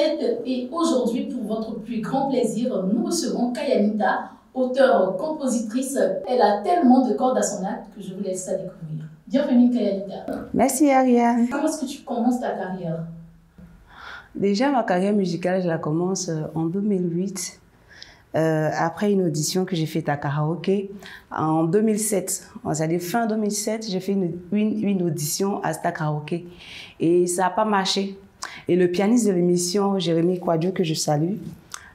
Juliette et aujourd'hui, pour votre plus grand plaisir, nous recevons Kayanita, auteure-compositrice. Elle a tellement de cordes à son arc que je vous laisse la découvrir. Bienvenue Kayanita. Merci Ariane. Comment est-ce que tu commences ta carrière? Déjà, ma carrière musicale, je la commence en 2008. Après une audition que j'ai faite à karaoké en 2007, c'est-à-dire fin 2007, j'ai fait une audition à Star Karaoké et ça n'a pas marché. Et le pianiste de l'émission, Jérémy Quadio, que je salue,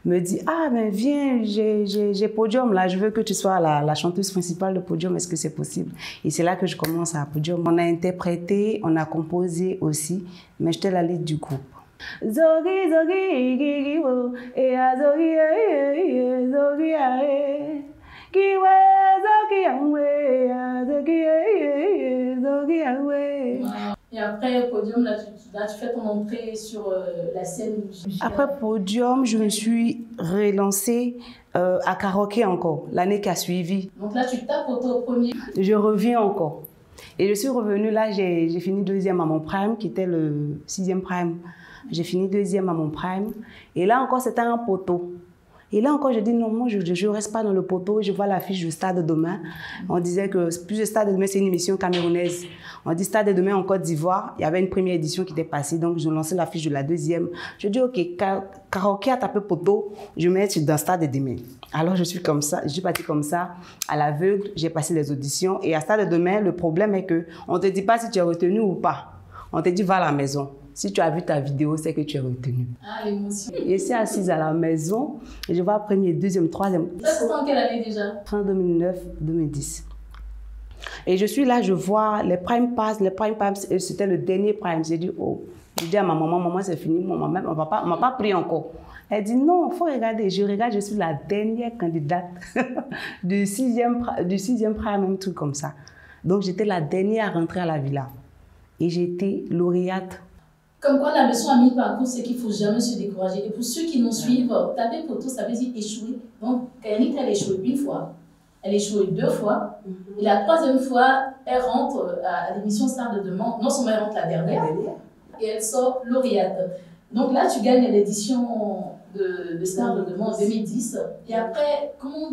me dit « Ah, ben viens, j'ai Podium là, je veux que tu sois la chanteuse principale de Podium, est-ce que c'est possible ?» Et c'est là que je commence à Podium. On a interprété, on a composé aussi, mais j'étais la lead du groupe. Zogi zogi gigi wo e a zogi e zogi e kiwe zogi amwe a zogi e zogi amwe. Et après Podium, là tu fais ton entrée sur la scène musicale. Après Podium, je me suis relancée à karaoké encore l'année qui a suivi. Donc là tu tapes au premier. Je reviens encore et je suis revenue là, j'ai fini deuxième à mon prime qui était le 6e prime. J'ai fini deuxième à mon prime. Et là encore, c'était un poteau. Et là encore, je dis non, moi, je ne reste pas dans le poteau. Je vois l'affiche du Stade Demain. On disait que plus le Stade Demain, c'est une émission camerounaise. On dit Stade Demain en Côte d'Ivoire. Il y avait une première édition qui était passée. Donc, je lançais l'affiche de la deuxième. Je dis, OK, karaoké a tapé poteau. Je vais mettre dans Stade Demain. Alors, je suis comme ça. Je suis partie comme ça, à l'aveugle. J'ai passé les auditions. Et à Stade Demain, le problème est qu'on ne te dit pas si tu es retenu ou pas. On te dit, va à la maison. Si tu as vu ta vidéo, c'est que tu es retenu. Ah, l'émotion. Et je suis assise à la maison et je vois premier, deuxième, troisième. Ça, c'était en quelle année déjà? Fin 2009-2010. Et je suis là, je vois les prime pass, c'était le dernier prime. J'ai dit, oh, je dis à ma maman, c'est fini, maman, on ne m'a pas pris encore. Elle dit, non, il faut regarder. Je regarde, je suis la dernière candidate du 6e prime, un truc comme ça. Donc, j'étais la dernière à rentrer à la villa. Et j'ai été lauréate. Comme quoi, la leçon à mi-parcours, c'est qu'il ne faut jamais se décourager. Et pour ceux qui nous suivent, taper poteau, ça veut dire échouer. Donc, Kayanita, elle a échoué une fois. Elle a échoué 2 fois. Et la 3e fois, elle rentre à l'émission Star de Demain. Non seulement elle rentre la dernière, et elle sort lauréate. Donc là, tu gagnes l'édition de Star de Demain en 2010. Et après, comment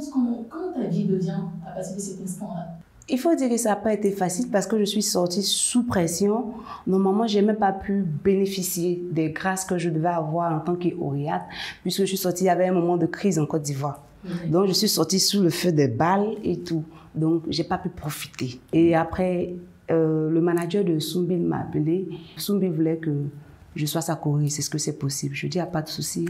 ta vie devient à partir de cet instant-là? Il faut dire que ça n'a pas été facile parce que je suis sortie sous pression. Normalement, je n'ai même pas pu bénéficier des grâces que je devais avoir en tant que lauréate, puisque je suis sortie, il y avait un moment de crise en Côte d'Ivoire. Donc, je suis sortie sous le feu des balles et tout. Donc, je n'ai pas pu profiter. Et après, le manager de Soumbil m'a appelé. Soumbil voulait que je sois sa choriste. Est-ce que c'est possible? Je dis, il n'y a pas de souci.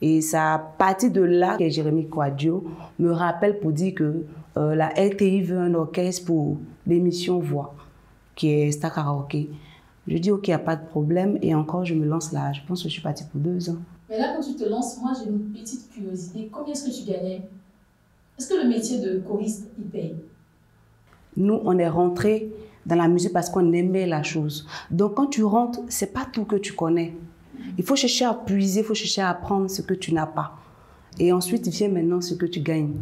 Et ça a parti de là que Jérémy Quadio me rappelle pour dire que la RTI veut un orchestre pour l'émission Voix, qui est Star Karaoké. Je dis, OK, il n'y a pas de problème. Et encore, je me lance là. Je pense que je suis partie pour 2 ans. Mais là, quand tu te lances, moi, j'ai une petite curiosité. Combien est-ce que tu gagnais? Est-ce que le métier de choriste, il paye? Nous, on est rentrés dans la musique parce qu'on aimait la chose. Donc, quand tu rentres, ce n'est pas tout que tu connais. Il faut chercher à puiser, il faut chercher à apprendre ce que tu n'as pas. Et ensuite, vient maintenant ce que tu gagnes.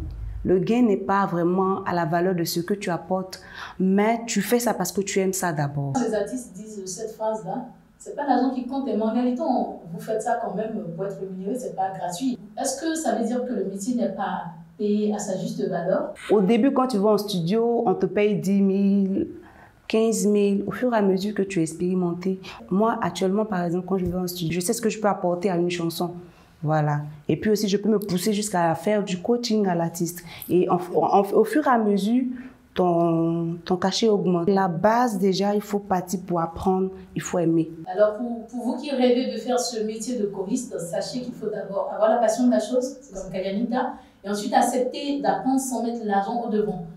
Le gain n'est pas vraiment à la valeur de ce que tu apportes, mais tu fais ça parce que tu aimes ça d'abord. Les artistes disent cette phrase-là, c'est pas l'argent qui compte, mais en réalité, vous faites ça quand même pour être rémunéré, c'est pas gratuit. Est-ce que ça veut dire que le métier n'est pas payé à sa juste valeur? Au début, quand tu vas en studio, on te paye 10 000, 15 000, au fur et à mesure que tu es expérimenté. Moi, actuellement, par exemple, quand je vais en studio, je sais ce que je peux apporter à une chanson. Voilà. Et puis aussi, je peux me pousser jusqu'à faire du coaching à l'artiste. Et au fur et à mesure, ton cachet augmente. La base, déjà, il faut partir pour apprendre, il faut aimer. Alors, pour vous qui rêvez de faire ce métier de choriste, sachez qu'il faut d'abord avoir la passion de la chose, comme Kayanita, et ensuite accepter d'apprendre sans mettre l'argent au devant.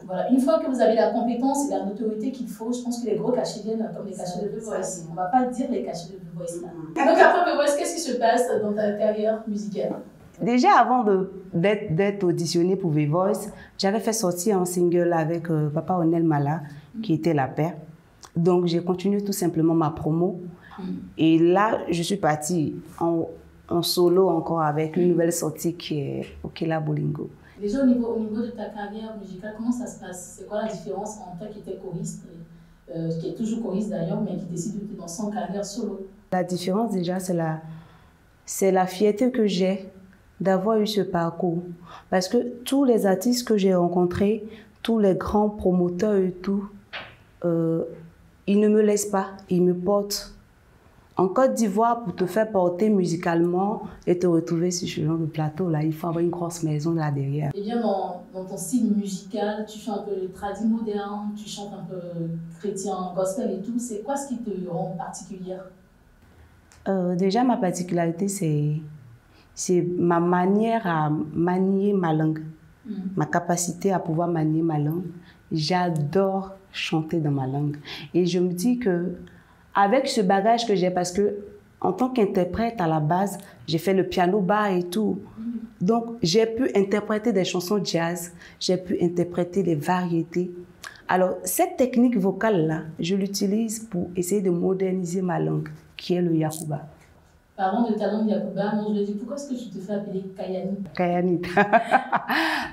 Voilà. Une fois que vous avez la compétence et la notoriété qu'il faut, je pense que les gros cachets viennent comme les cachets de The Voice. On ne va pas dire les cachets de The Voice là. Donc après The Voice, qu'est-ce qui se passe dans ta carrière musicale? Déjà avant d'être auditionnée pour The Voice, j'avais fait sortir un single avec Papa Onel Mala, qui était la paire. Donc j'ai continué tout simplement ma promo. Et là, je suis partie en solo encore avec une nouvelle sortie qui est Okela Bolingo. Déjà, au niveau de ta carrière musicale, comment ça se passe? C'est quoi la différence entre toi qui étais choriste, qui est toujours choriste d'ailleurs, mais qui décide de lancer en carrière solo? La différence déjà, c'est c'est la fierté que j'ai d'avoir eu ce parcours. Parce que tous les artistes que j'ai rencontrés, tous les grands promoteurs et tout, ils ne me laissent pas, ils me portent. En Côte d'Ivoire, pour te faire porter musicalement et te retrouver sur ce genre de plateau, là, il faut avoir une grosse maison là derrière. Et bien, dans ton style musical, tu chantes un peu le tradi moderne, tu chantes un peu chrétien, gospel et tout. C'est quoi ce qui te rend particulière? Déjà, ma particularité, c'est ma manière à manier ma langue, ma capacité à pouvoir manier ma langue. J'adore chanter dans ma langue. Et je me dis que avec ce bagage que j'ai, parce que en tant qu'interprète à la base, j'ai fait le piano bar et tout. Donc, j'ai pu interpréter des chansons jazz, j'ai pu interpréter des variétés. Alors, cette technique vocale-là, je l'utilise pour essayer de moderniser ma langue, qui est le Yakuba. Parlant de ta langue Yakuba, moi je me dis, pourquoi est-ce que tu te fais appeler Kayani? Kayani.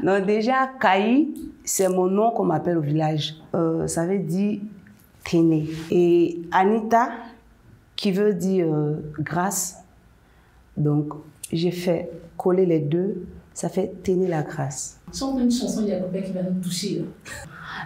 Non, déjà, Kayi, c'est mon nom qu'on m'appelle au village. Ça veut dire Téné. Et Anita, qui veut dire grâce. Donc, j'ai fait coller les deux. Ça fait Téné la grâce. Chante une chanson Yakuba qui va nous toucher. Là.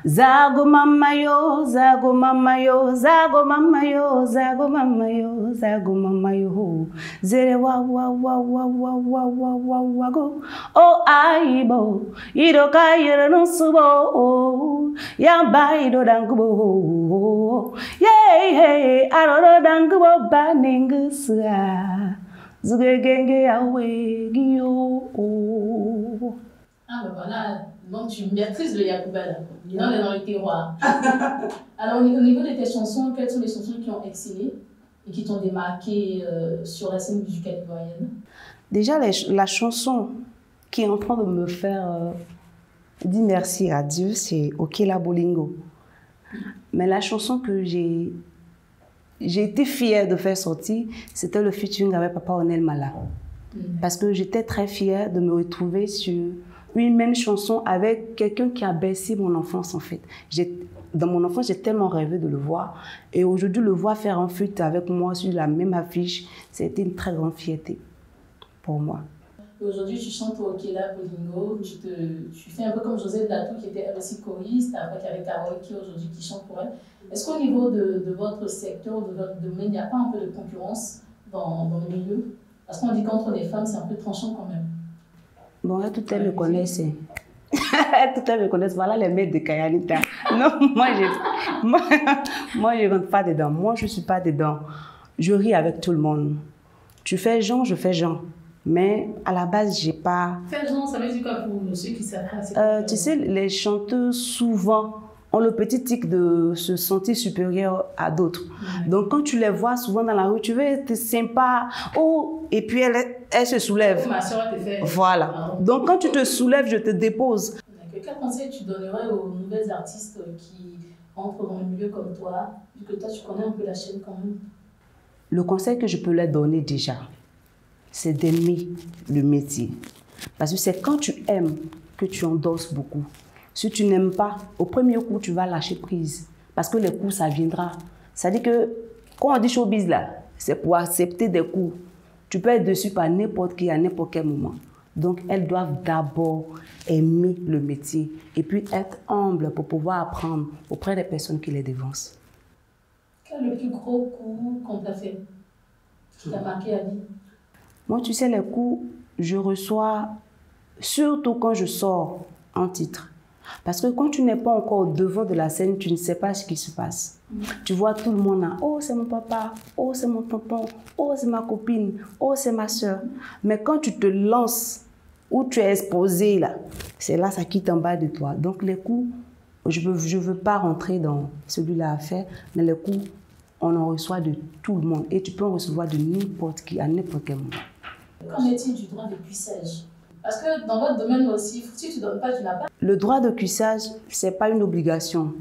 Zago mama yo, zago mama yo, zago mama yo, zago mama yo, zago mama yo. Zere wa wa wa wa wa wa wa wa wa go. Oh aibo, ido kayere no subo. Yamba ido dangubo. Yeah hey, aro dangubo baningusa. Zugegenge yawe giyo. Ah ben voilà. Donc, tu maîtrises le Yakuba, là. On est dans le terroir. Alors, au niveau de tes chansons, quelles sont les chansons qui ont excellé et qui t'ont démarqué sur la scène musicale ivoirienne? Déjà, la chanson qui est en train de me faire dire merci à Dieu, c'est Okela Bolingo. Mais la chanson que j'ai été fière de faire sortir, c'était le featuring avec Papa Onel Mala. Parce que j'étais très fière de me retrouver sur une même chanson avec quelqu'un qui a bercé mon enfance en fait. Dans mon enfance, j'ai tellement rêvé de le voir. Et aujourd'hui, le voir faire un feat avec moi sur la même affiche, c'était une très grande fierté pour moi. Aujourd'hui, tu chantes pour Okela Bolingo, tu fais un peu comme José Datou qui était aussi choriste, après avec Carole qui aujourd'hui qui chante pour elle. Est-ce qu'au niveau de votre secteur, de votre domaine, il n'y a pas un peu de concurrence dans le milieu? Parce qu'on dit qu'entre les femmes, c'est un peu tranchant quand même. Bon, tout le monde me connaissent. Tout le monde me connaissent. Voilà les maîtres de Kayanita. Non, moi, je ne rentre pas dedans. Moi, je ne suis pas dedans. Je ris avec tout le monde. Tu fais Jean, je fais Jean. Mais à la base, j'ai pas... Faire Jean, ça veut dire quoi pour ceux qui savent? Tu sais, les chanteuses, souvent, ont le petit tic de se sentir supérieur à d'autres. Donc, quand tu les vois souvent dans la rue, tu veux être sympa. Oh, et puis elle se soulève. Ma soeur te fait. Voilà. Donc, quand tu te soulèves, je te dépose. Quel conseil tu donnerais aux nouvelles artistes qui entrent dans le milieu comme toi, vu que toi, tu connais un peu la chaîne quand même? Le conseil que je peux leur donner déjà, c'est d'aimer le métier. Parce que c'est quand tu aimes que tu endosses beaucoup. Si tu n'aimes pas, au premier coup, tu vas lâcher prise. Parce que les coups, ça viendra. C'est-à-dire que quand on dit showbiz là, c'est pour accepter des coups. Tu peux être dessus par n'importe qui à n'importe quel moment. Donc, elles doivent d'abord aimer le métier et puis être humbles pour pouvoir apprendre auprès des personnes qui les devancent. Quel est le plus gros coup qu'on t'a fait, qui t'a marqué à vie? Moi, tu sais, les coups, je reçois surtout quand je sors en titre. Parce que quand tu n'es pas encore au devant de la scène, tu ne sais pas ce qui se passe. Tu vois tout le monde là, oh c'est mon papa, oh c'est mon tonton, oh c'est ma copine, oh c'est ma soeur. Mais quand tu te lances, où tu es exposé là, c'est là ça quitte en bas de toi. Donc les coups, je veux pas rentrer dans celui-là à faire, mais les coups, on en reçoit de tout le monde. Et tu peux en recevoir de n'importe qui, à n'importe quel moment. Qu'en est-il du droit de cuissage? Parce que dans votre domaine aussi, si tu ne donnes pas, tu n'as pas. Le droit de cuissage, ce n'est pas une obligation.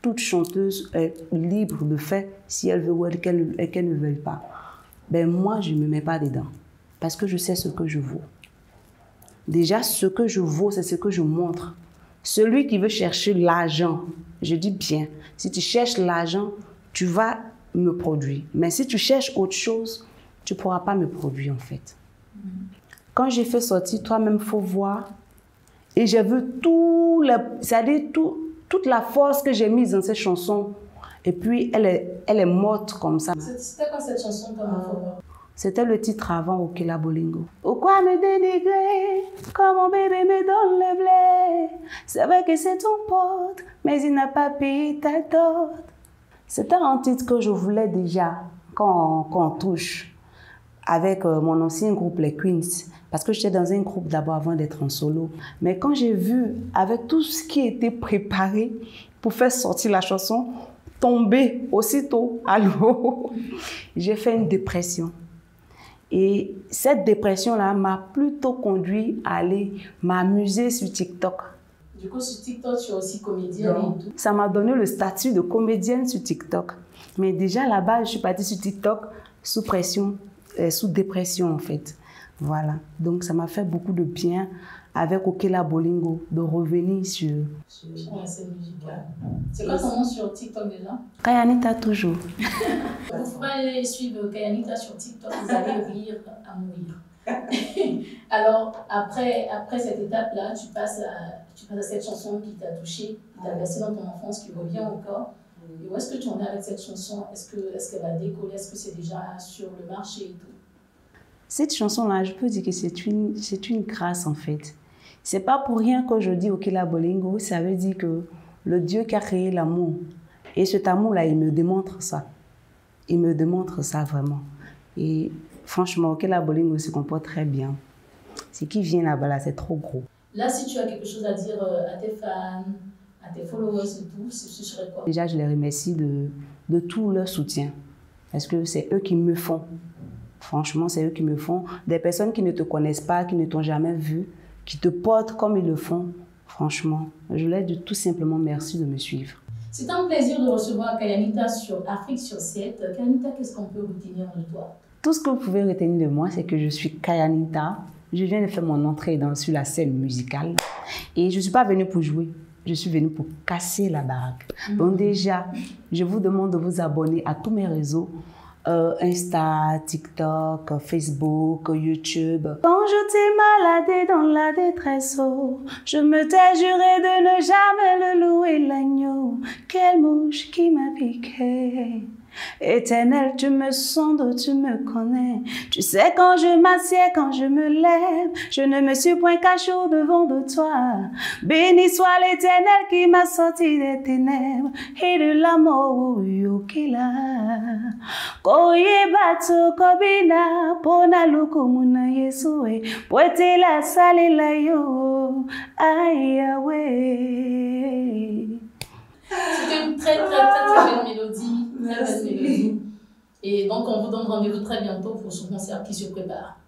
Toute chanteuse est libre de faire si elle veut ou qu'elle ne veut pas. Ben moi, je ne me mets pas dedans. Parce que je sais ce que je vaux. Déjà, ce que je vaux, c'est ce que je montre. Celui qui veut chercher l'argent, je dis bien, si tu cherches l'argent, tu vas me produire. Mais si tu cherches autre chose, tu ne pourras pas me produire en fait. Quand j'ai fait sortir Toi-même faut voir, et j'ai vu toute la force que j'ai mise dans cette chanson, et puis elle est morte comme ça. C'était quoi cette chanson Toi-même faut voir? C'était le titre avant Okela Bolingo. Pourquoi me dénigrer quand mon bébé me donne le blé? C'est vrai que c'est ton pote, mais il n'a pas payé ta dot. C'était un titre que je voulais déjà qu'on touche avec mon ancien groupe, les Queens. Parce que j'étais dans un groupe d'abord avant d'être en solo. Mais quand j'ai vu, avec tout ce qui était préparé pour faire sortir la chanson, tomber aussitôt à l'eau, j'ai fait une dépression. Et cette dépression-là m'a plutôt conduit à aller m'amuser sur TikTok. Du coup, sur TikTok, tu es aussi comédienne et tout. Ça m'a donné le statut de comédienne sur TikTok. Mais déjà là-bas, je suis partie sur TikTok sous pression, sous dépression en fait. Voilà. Donc ça m'a fait beaucoup de bien avec Okela Bolingo de revenir sur la scène musicale. C'est quoi ton nom sur TikTok déjà? Kayanita toujours. Vous pouvez aller suivre Kayanita sur TikTok, vous allez rire à mourir. Alors, après cette étape-là, tu passes à cette chanson qui t'a touché, qui t'a bercé dans ton enfance, qui revient encore. Et où est-ce que tu en es avec cette chanson? Est-ce qu'elle va décoller? Est-ce que c'est déjà sur le marché et tout? Cette chanson-là, je peux dire que c'est une grâce en fait. C'est pas pour rien que je dis Okela Bolingo, ça veut dire que le Dieu qui a créé l'amour, et cet amour-là, il me démontre ça. Il me démontre ça vraiment. Et franchement, Okela Bolingo se comporte très bien. Ce qui vient là-bas, là, c'est trop gros. Là, si tu as quelque chose à dire à tes fans, à tes followers et tout, ce serait quoi? Déjà, je les remercie de tout leur soutien. Parce que c'est eux qui me font. Franchement, c'est eux qui me font. Des personnes qui ne te connaissent pas, qui ne t'ont jamais vu, qui te portent comme ils le font. Franchement, je leur dis tout simplement merci de me suivre. C'est un plaisir de recevoir Kayanita sur Afrique sur 7. Kayanita, qu'est-ce qu'on peut retenir de toi? Tout ce que vous pouvez retenir de moi, c'est que je suis Kayanita. Je viens de faire mon entrée sur la scène musicale. Et je ne suis pas venue pour jouer. Je suis venue pour casser la baraque. Donc déjà, je vous demande de vous abonner à tous mes réseaux. Insta, TikTok, Facebook, YouTube. Quand je t'ai maladé dans la détresse, oh, je me t'ai juré de ne jamais le louer l'agneau. Quelle mouche qui m'a piqué. Éternel, tu me sondes, tu me connais. Tu sais quand je m'assieds, quand je me lève, je ne me suis point caché au devant de toi. Béni soit l'Éternel qui m'a sorti des ténèbres et de la mort Okela. Koye bato kobina pona lukumuna Yesue poete la sale la yo ayawe. C'était une très belle mélodie, très belle mélodie. Et donc on vous donne rendez-vous très bientôt pour ce concert qui se prépare.